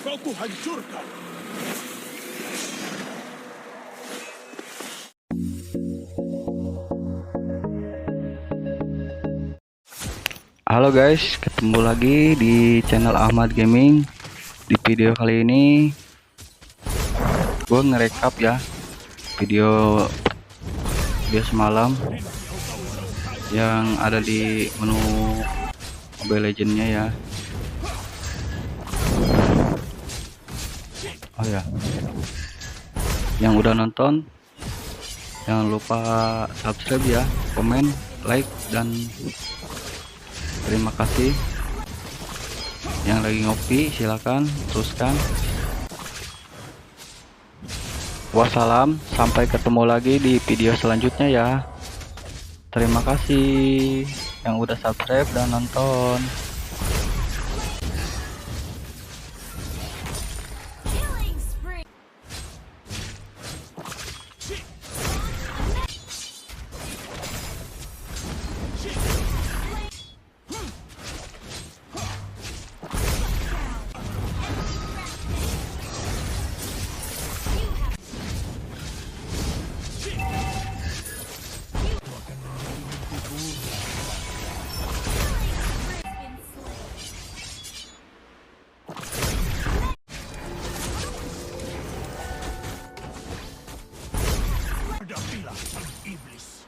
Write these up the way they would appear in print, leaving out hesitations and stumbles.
kau kuhancurkan. Halo guys, ketemu lagi di channel Ahmad Gaming. Di video kali ini gue ngerekap ya video semalam yang ada di menu Mobile Legendnya ya. Oh ya, yang udah nonton jangan lupa subscribe ya, komen, like, dan terima kasih. Yang lagi ngopi silakan teruskan. Wassalam, sampai ketemu lagi di video selanjutnya ya. Terima kasih yang udah subscribe dan nonton. Hadapilah sang iblis.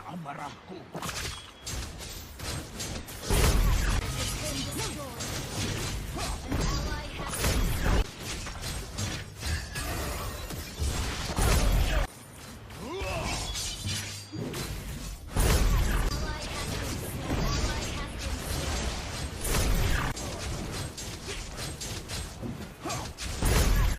Amarahku